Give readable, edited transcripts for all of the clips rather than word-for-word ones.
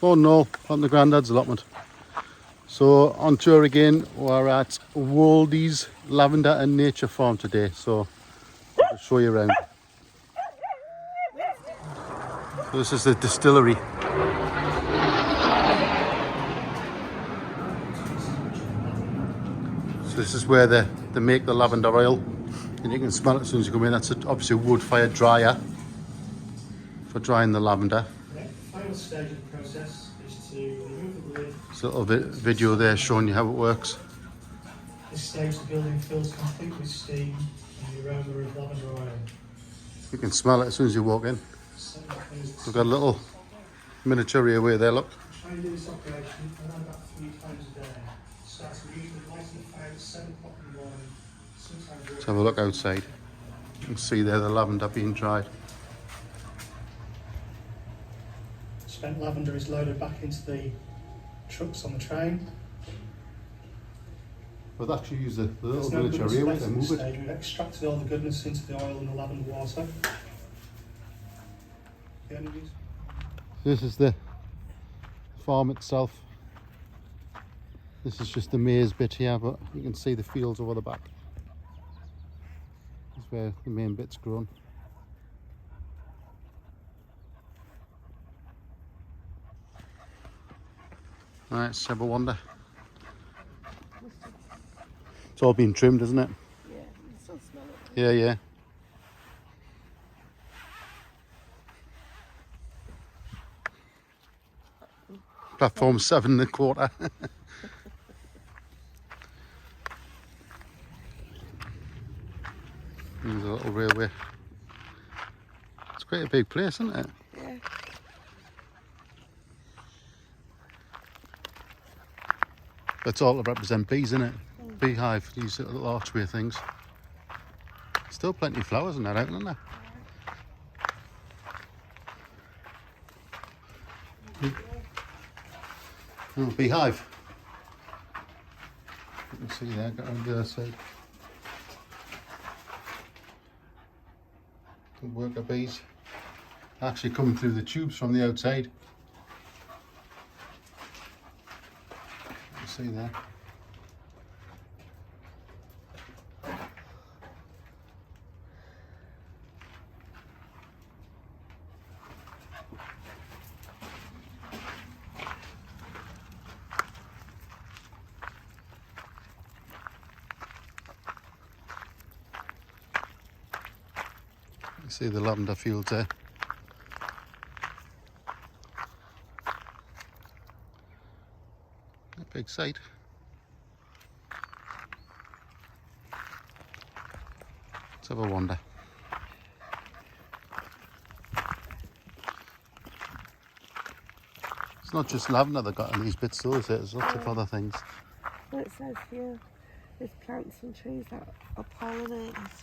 Oh no, on the Grandads Allotment. So on tour again, we're at Woldies Lavender and Nature Farm today. So I'll show you around. So this is the distillery. So this is where they make the lavender oil, and you can smell it as soon as you come in. That's obviously a wood-fired dryer for drying the lavender. The final stage of the process is to remove the lid. There's a little video there showing you how it works. This stage the building fills complete with steam and the aroma of lavender oil. You can smell it as soon as you walk in. We've got a little miniature away there, look. Try and do this operation around about 3 times a day. Starts usually lighting the fire at 7 o'clock in the morning. Sometimes Let's have a look outside. You can see there the lavender being dried. spent lavender is loaded back into the trucks on the train. We've actually used the little There's no miniature goodness away left to at move this it. stage. We've extracted all the goodness into the oil and the lavender water. The only reason- This is the farm itself. This is just the maize bit here, but you can see the fields over the back. That's where the main bit's grown. Alright, let's have a wander. It's all been trimmed, isn't it? Yeah, you still smell it. Yeah, yeah. Platform 7.25. There's a little railway. It's quite a big place, isn't it? Yeah. It's all to represent bees, isn't it? Beehive, these little archway things. Still plenty of flowers in there, isn't there? Oh, beehive. You can see there, got on the other side. The worker bees actually coming through the tubes from the outside. You can see there. You see the lavender fields there. A big site. Let's have a wander. It's not just lavender they've got in these bits though, is it? There's lots of other things. Well, it says here, there's plants and trees that are pollinators.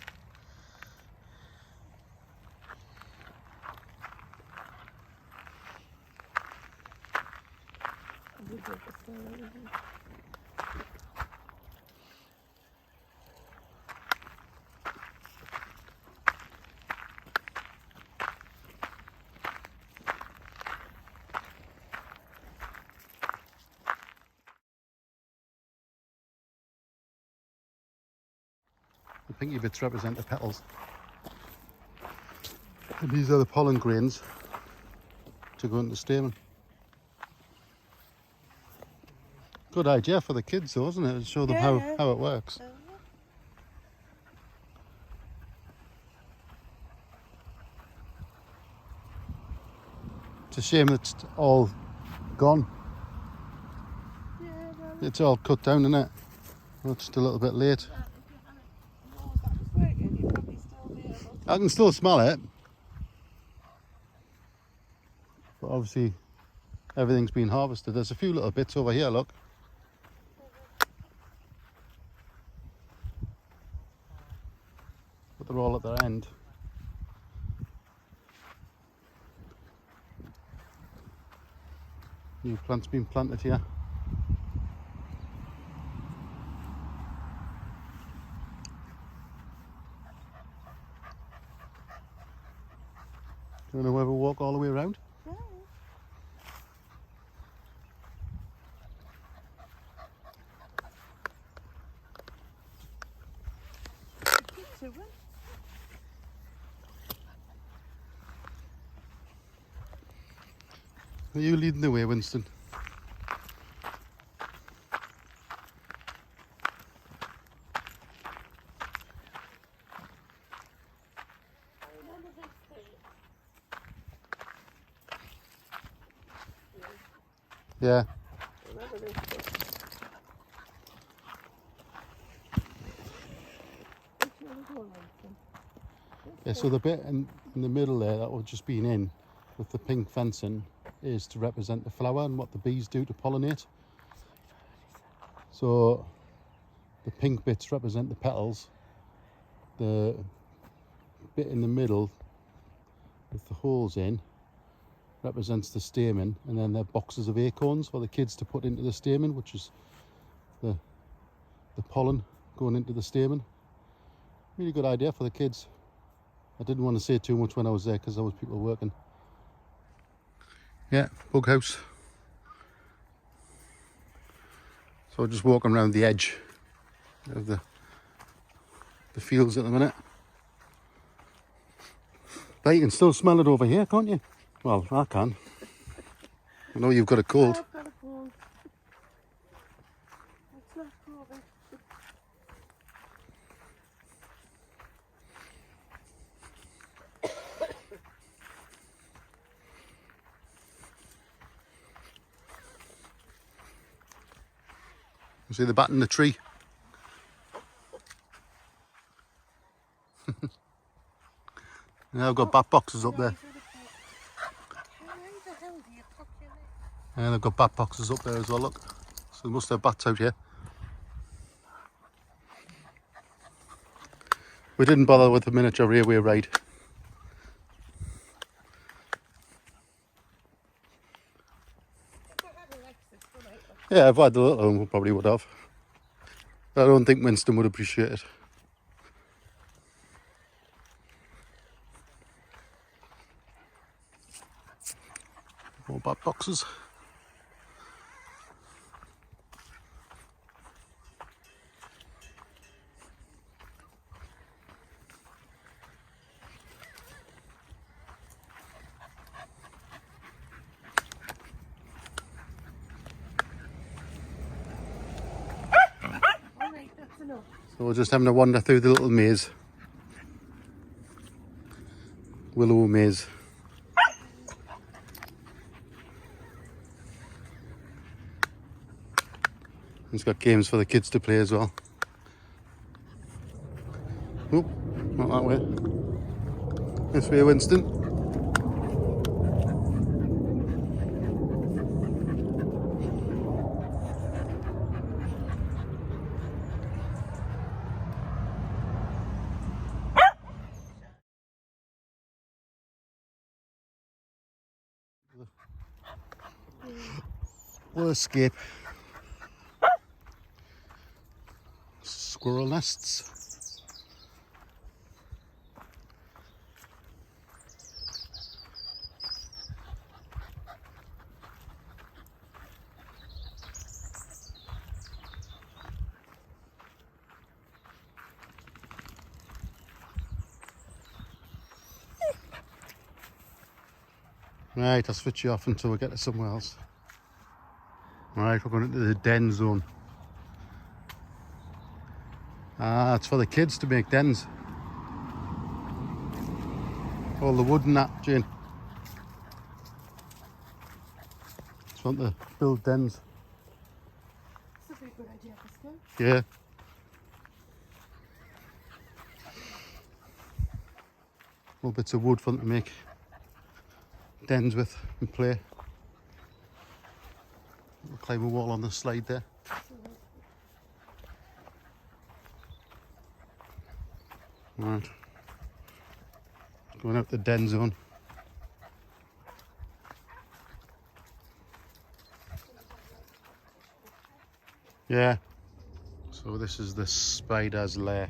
The pinky bits represent the petals. And these are the pollen grains to go into the stamen. Good idea for the kids though, isn't it? To show them Yeah. how it works. It's a shame it's all gone. Yeah, well, It's all cut down, isn't it? Well, it's just a little bit late. if that was working, you'd probably still be able to. I can still smell it. But obviously everything's been harvested. There's a few little bits over here, look. But they're all at their end. New plants being planted here. Do you want to ever walk all the way around? Yeah. Are you leading the way, Winston? Yeah. Yeah, so the bit in the middle there that we've just been in with the pink fencing is to represent the flower and what the bees do to pollinate. So the pink bits represent the petals, the bit in the middle with the holes in represents the stamen, and then they're boxes of acorns for the kids to put into the stamen, which is the pollen going into the stamen. Really good idea for the kids. I didn't want to say too much when I was there because there was people working. Yeah, bug house. So just walking around the edge of the fields at the minute. But you can still smell it over here, can't you? Well, I can. I know you've got a cold. I've got a cold. It's not COVID. You see the bat in the tree? Yeah, I've got bat boxes up there. And they've got bat boxes up there as well, look. So they must have bats out here. We didn't bother with the miniature railway ride. Yeah, if I had the little one, we probably would have. But I don't think Winston would appreciate it. More bat boxes. Alright, that's enough. So we're just having a wander through the little maze. Willow maze. It's got games for the kids to play as well. Oop, not that way. This way, Winston. We'll escape. Squirrel nests. Right, I'll switch you off until we get to somewhere else. Right, we're going into the den zone. Ah, it's for the kids to make dens. All the wood and that, Jane. Just want to build dens. That's a very good idea for school. Yeah. Little bits of wood for them to make dens with and play. We'll climb a wall on the slide there. Right. Going out the den zone. Yeah. So this is the spider's lair.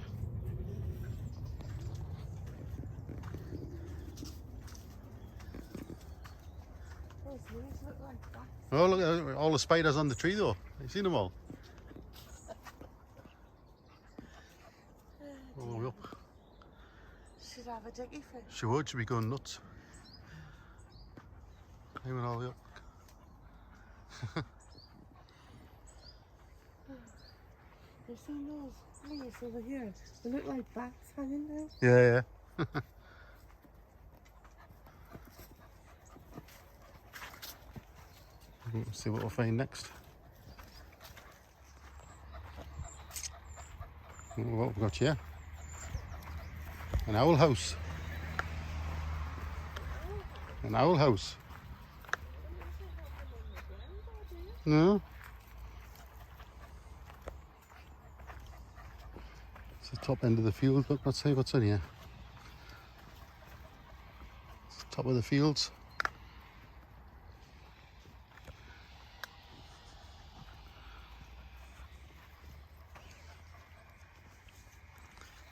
Those leaves look like that. Oh, look at all the spiders on the tree though. You seen them all? All the way up. Should have a diggy fish. She would, she'd be going nuts. Climbing all the way up. You've seen those leaves over here? They look like bats hanging down. Yeah. Let's see what we'll find next. What have we got here? An owl house. An owl house. No. It's the top end of the field. Look, let's see what's in here. It's the top of the fields.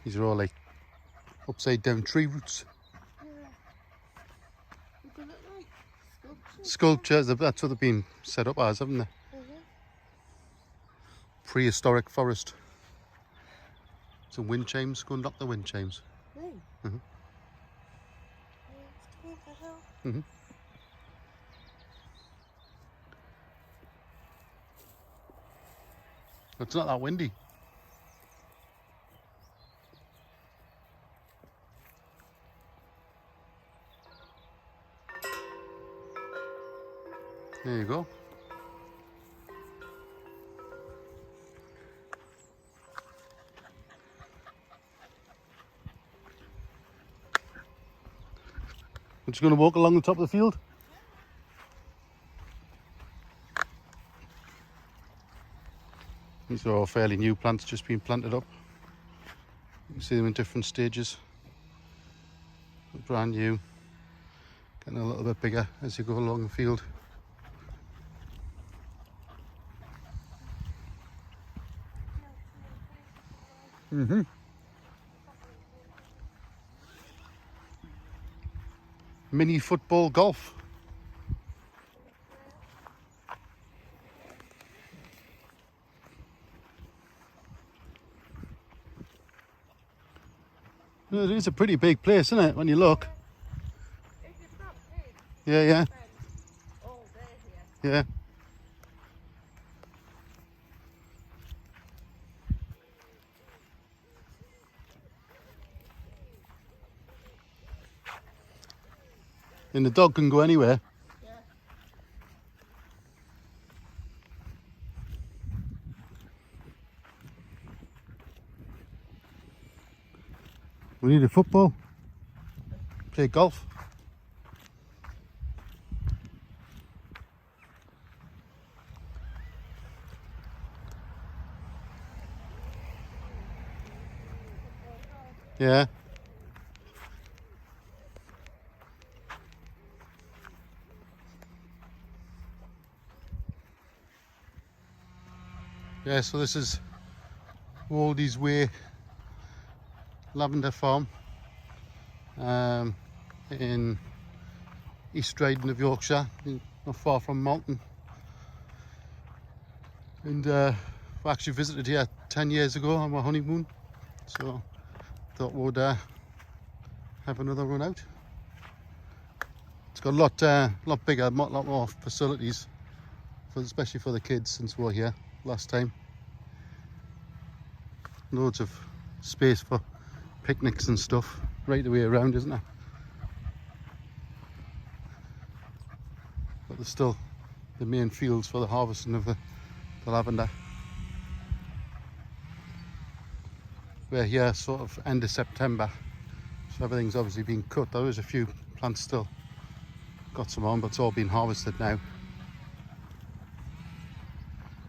These are all like upside down tree roots. Yeah. They look like sculptures. Sculptures, that's what they've been set up as, haven't they? Prehistoric forest. Some wind chimes, go and knock the wind chimes. Really? Mhm. Yeah, it's cool, the hell. Mhm. It's not that windy. There you go. We're just going to walk along the top of the field. These are all fairly new plants, just being planted up. You can see them in different stages. They're brand new, getting a little bit bigger as you go along the field. Mini football golf. It is a pretty big place, isn't it, when you look? It's not big. Yeah. All day here. Yeah. And the dog can go anywhere. Yeah. We need a football. Play golf. Yeah. Yeah, so this is Woldies Way Lavender Farm in East Riding of Yorkshire, not far from Malton. And we actually visited here 10 years ago on my honeymoon, so thought we'd have another run out. It's got a lot bigger, lot more facilities, especially for the kids since we were here last time. Loads of space for picnics and stuff right the way around, isn't there? But there's still the main fields for the harvesting of the lavender. We're here sort of end of September, so everything's obviously been cut. There is a few plants still got some on, but it's all been harvested now.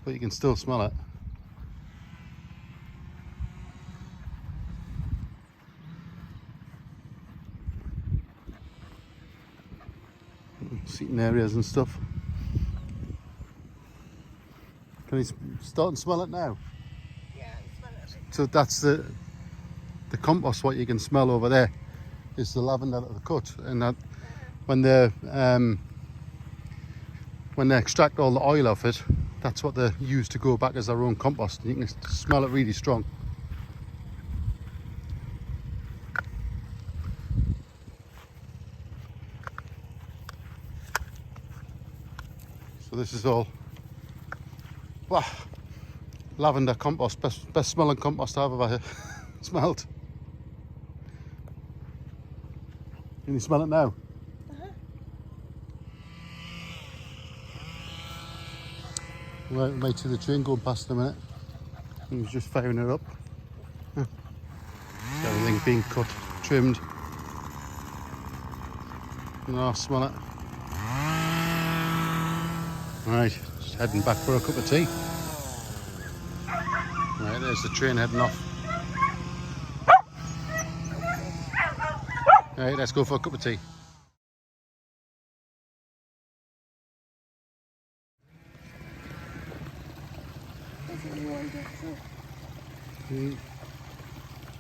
But you can still smell it. Seating areas and stuff. Can you start and smell it now? Yeah, I smell it. So that's the compost. What you can smell over there is the lavender that they cut, and that when they extract all the oil off it, that's what they use to go back as their own compost. And you can smell it really strong. So this is all Wow, lavender compost, best smelling compost I've ever smelled. Can you smell it now? We'll wait till the train going past in a minute. He was just firing it up. Huh. Everything's being cut, trimmed. Oh, smell it. Right, just heading back for a cup of tea. Right, there's the train heading off. Right, let's go for a cup of tea.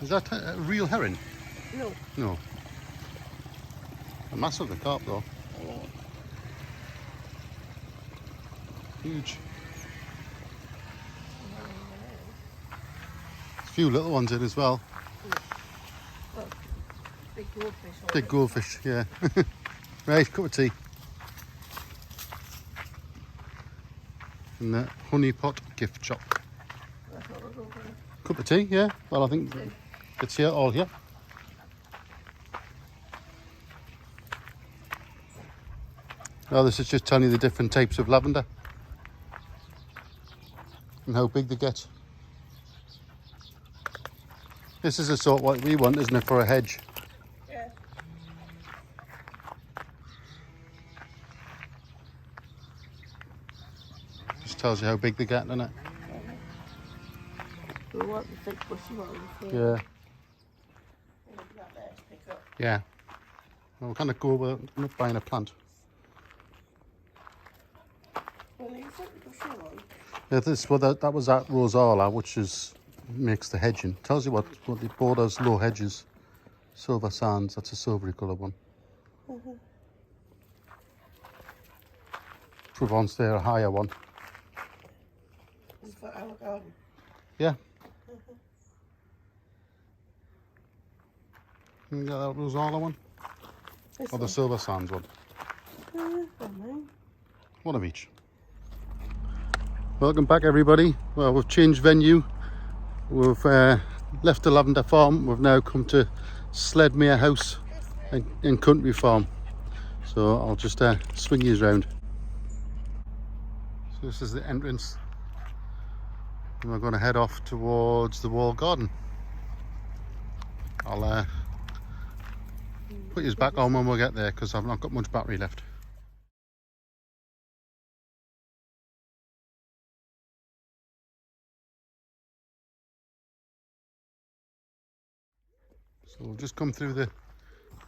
Is that a real herring? No. No. A massive the carp though. Huge. A few little ones in as well. Well, big goldfish. Big goldfish, yeah. Right, cup of tea. And the honey pot gift shop. Cup of tea, yeah. Well, I think it's here, all here. Oh, this is just telling you the different types of lavender and how big they get. This is the sort what we want, isn't it, for a hedge? Yeah. Just tells you how big they get, doesn't it? We want the thick bushy ones. Yeah. That there to pick up. Yeah. Well, we're kind of go with not buying a plant. Well, is it the bushy one? Yeah, this well that was at Rosala, which is makes the hedging. Tells you what the borders low hedges. Silver sands, that's a silvery colour one. Provence there, a higher one. It's for our garden. Yeah. You got that Rosala one? This Or the one. silver sands one? Fine. One of each. Welcome back everybody. Well, we've changed venue. We've left the Lavender farm. We've now come to Sledmear house and country farm. So I'll just swing you around. So this is the entrance. And we're going to head off towards the walled garden. I'll put yours back on when we get there because I've not got much battery left. So we'll just come through the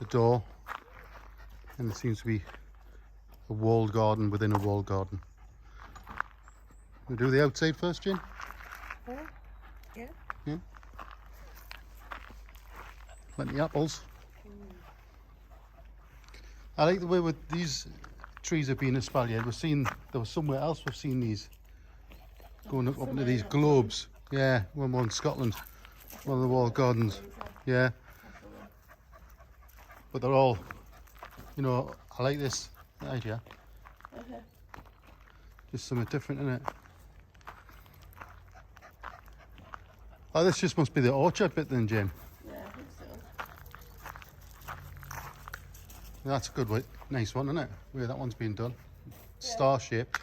door and it seems to be a walled garden within a walled garden. We'll do the outside first, Jane? Yeah. Yeah. Plenty of apples. I like the way with these trees have been espaliered. We've seen, there was somewhere else we've seen these going up into these globes. Yeah, one more in Scotland, one of the walled gardens. Yeah. But they're all, you know, I like this idea. Just something different, isn't it? Oh, this just must be the orchard bit then, Jane. Yeah, I think so. That's a good one, nice one, isn't it? Where that one's been done. Star shaped.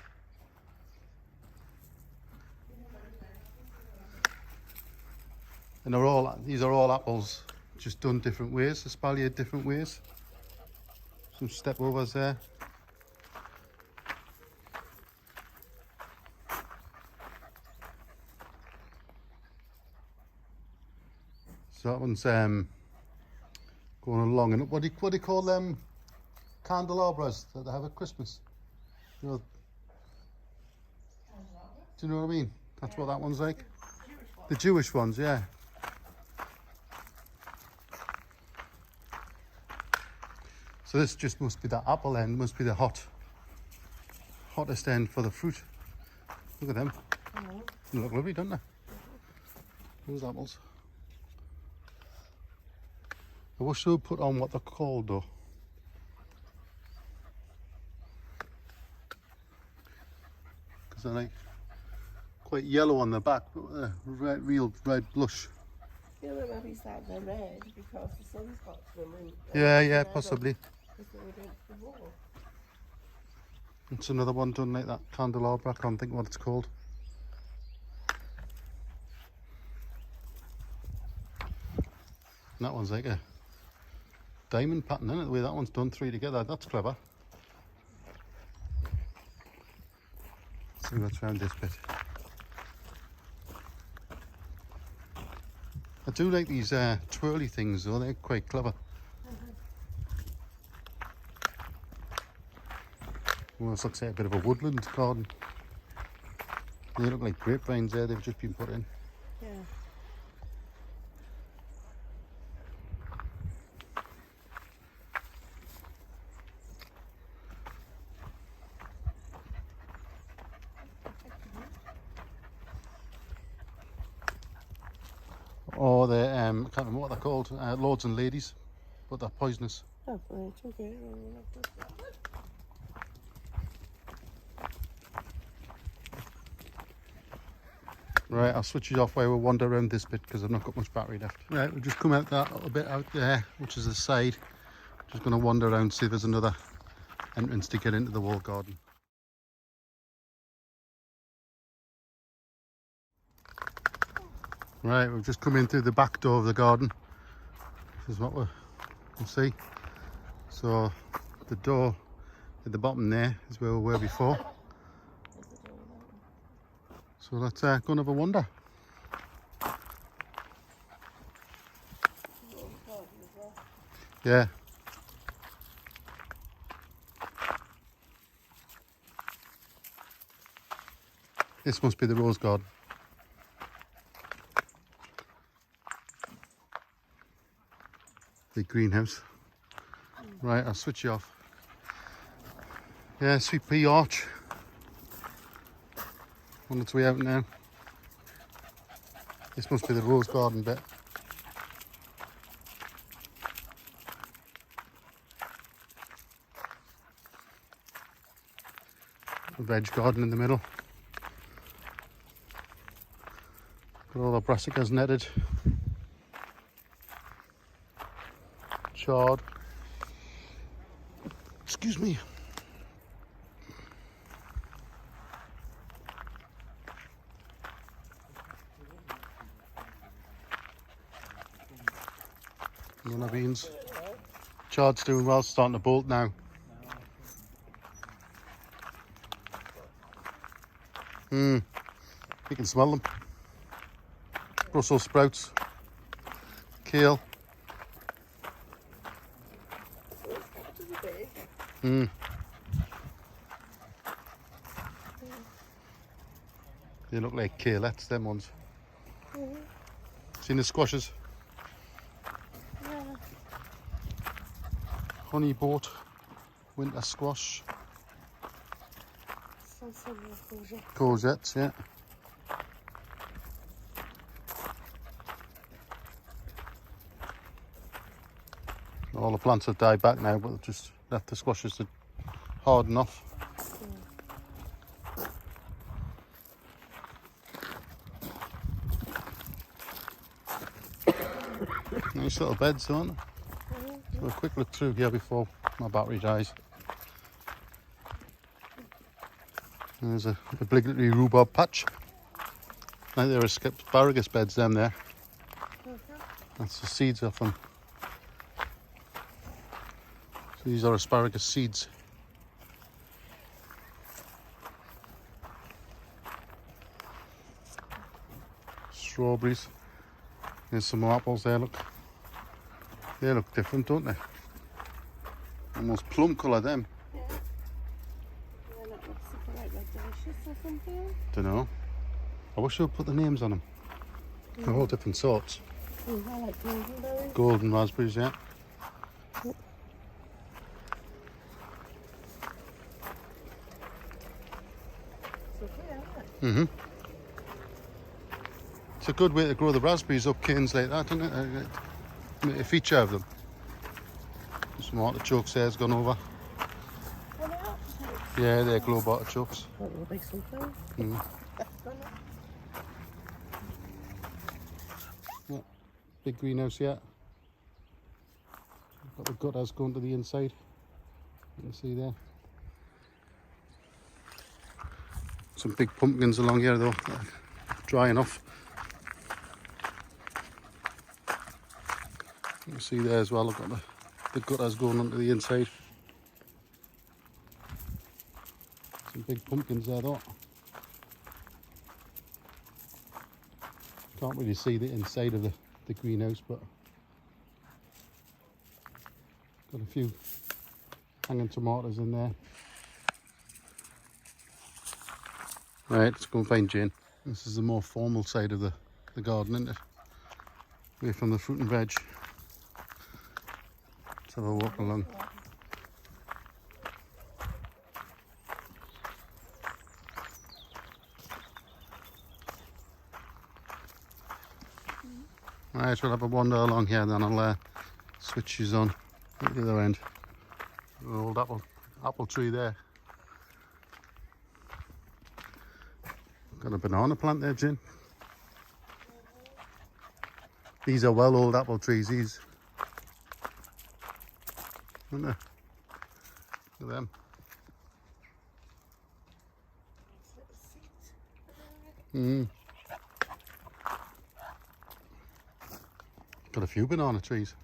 And these are all apples, just done different ways, espaliered different ways. Some step overs there. So that one's going along, and what do you call them candelabras that they have at Christmas? You know, do you know what I mean? That's what that one's like. The Jewish ones, yeah. So this just must be the apple end, must be the hottest end for the fruit. Look at them. They look lovely, don't they? Those apples. I wish they would put on what they're called though. Because quite yellow on the back, but real red blush. Yeah, but maybe it's like they're red because the sun's got to them. And Yeah, possibly. because they're against the wall. It's another one done like that candelabra. I can't think what it's called. And that one's like a diamond pattern, isn't it? The way that one's done, 3 together. That's clever. Let's see what's around this bit. I do like these twirly things though, they're quite clever. Almost looks like a bit of a woodland garden. They look like grapevines there, they've just been put in. Yeah. Or they're, I can't remember what they're called, lords and ladies, but they're poisonous. Oh, right, okay. Right, I'll switch it off while we wander around this bit because I've not got much battery left. Right, we've just come out that little bit out there, which is the side. Just going to wander around, see if there's another entrance to get into the wall garden. Right, we've just come in through the back door of the garden. This is what we'll see. So the door at the bottom there is where we were before. So let's go and have a wander. Yeah. This must be the rose garden. Big greenhouse. Right, I'll switch you off. Yeah, sweet pea arch. On its way out now. This must be the rose garden bit. A veg garden in the middle. Got all the brassicas netted. Chard. Excuse me. None of beans. Chard's doing well, starting to bolt now. You can smell them. Brussels sprouts, kale. They look like kaleettes, them ones. Seen the squashes? Yeah. Honey boat, winter squash. Some similar courgette. Courgettes, yeah. All the plants have died back now, but just left the squashes to harden off. Nice little beds, aren't they? So a quick look through here before my battery dies. There's a obligatory rhubarb patch. Like there are asparagus beds down there. That's the seeds off them. So these are asparagus seeds. Strawberries. There's some more apples there, look. They look different, don't they? Almost plum colour, them. Yeah. They look like red delicious or something. Dunno. I wish I would put the names on them. They're all different sorts. Oh, I like golden berries. Golden raspberries, yeah. Yep. So yeah. It's a good way to grow the raspberries up canes like that, isn't it? Make a feature of them. Some artichokes there's gone over. What are artichokes? Yeah, they're globe artichokes. What will be something? big greenhouse yet. Got the gutters going to the inside. You can see there. Some big pumpkins along here though, drying off. You can see there as well, I've got the gutters going onto the inside. Some big pumpkins there though. Can't really see the inside of the greenhouse, but got a few hanging tomatoes in there. Right, let's go and find Jane. This is the more formal side of the garden, isn't it? Away from the fruit and veg. Let's have a walk along. Right, we'll have a wander along here, then I'll switch these on at the other end. An old apple tree there. Got a banana plant there, Jin. These are well old apple trees, these. Aren't they? Look at them. Got a few banana trees.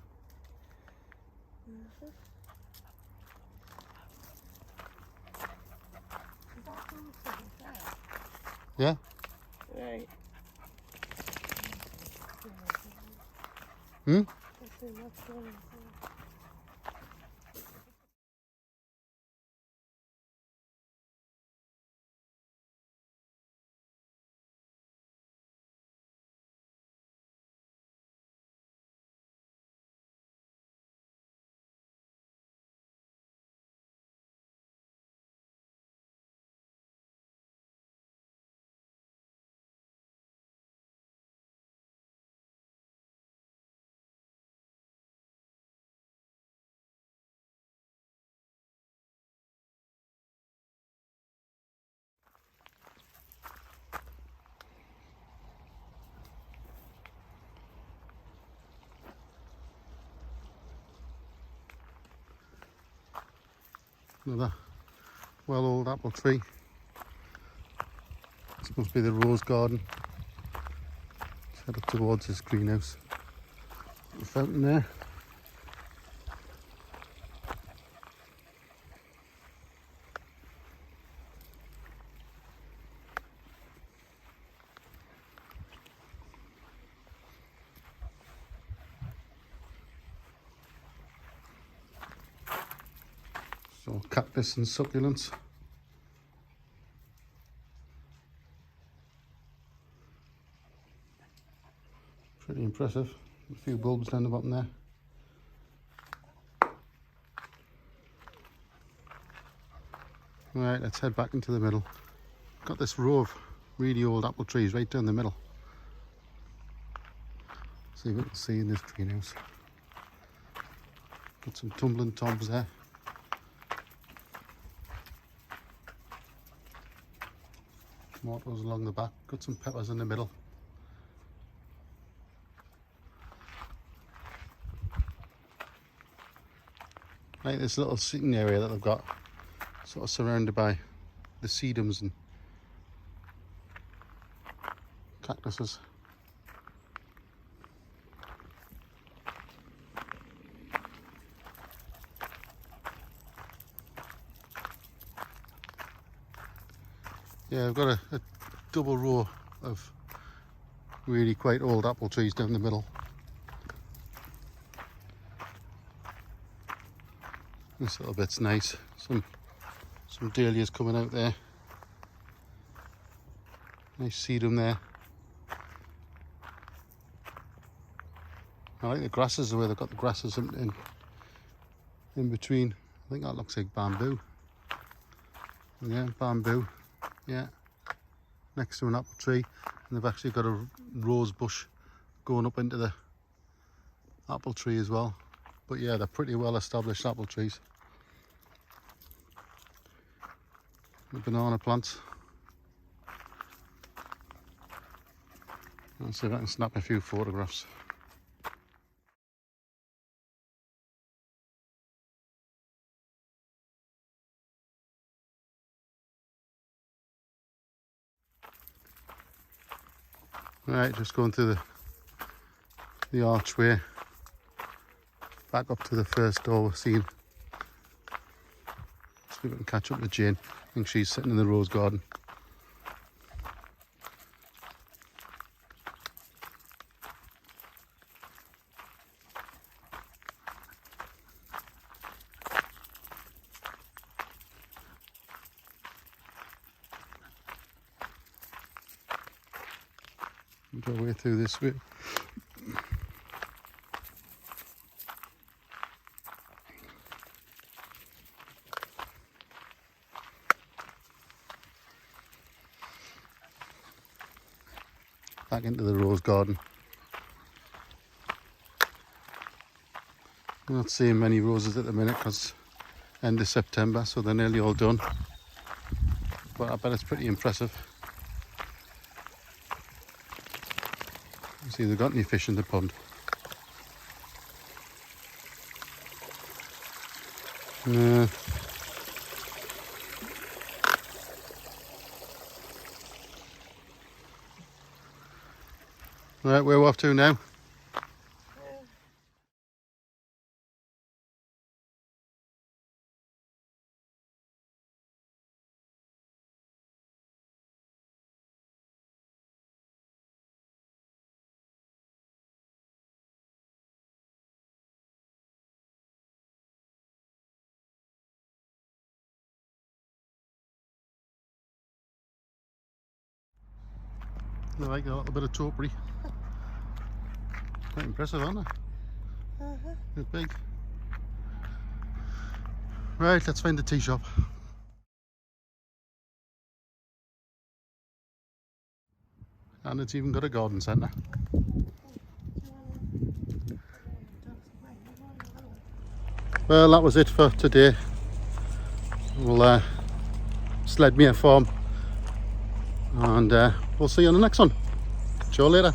Yeah? Right. Hmm? Another well old apple tree. This must be the rose garden. Let's head up towards this greenhouse. The fountain there. So cactus and succulents. Pretty impressive. A few bulbs down the bottom there. Right, let's head back into the middle. Got this row of really old apple trees right down the middle. See what we can see in this greenhouse. Got some tumbling toms there. Tomatoes along the back. Got some peppers in the middle. Like this little sitting area that they've got, sort of surrounded by the sedums and cactuses. Yeah, I've got a double row of really quite old apple trees down the middle. This little bit's nice. Some dahlias coming out there. Nice sedum there. I like the grasses, the way they've got the grasses in between. I think that looks like bamboo. Yeah, bamboo. Yeah, next to an apple tree, and they've actually got a rose bush going up into the apple tree as well. But yeah, they're pretty well established apple trees. The banana plants. Let's see if I can snap a few photographs. Right, just going through the archway back up to the first door we've seen. See if we can catch up with Jane. I think she's sitting in the rose garden. Go our way through this way. Back into the rose garden. I'm not seeing many roses at the minute because end of September, so they're nearly all done. But I bet it's pretty impressive. See, they've got any fish in the pond. Right, where we're off to now? They like a little bit of topiary. Quite impressive, aren't they? They're big. Right, let's find the tea shop. And it's even got a garden centre. Well, that was it for today. We'll Sledmear farm, and we'll see you on the next one. See you later.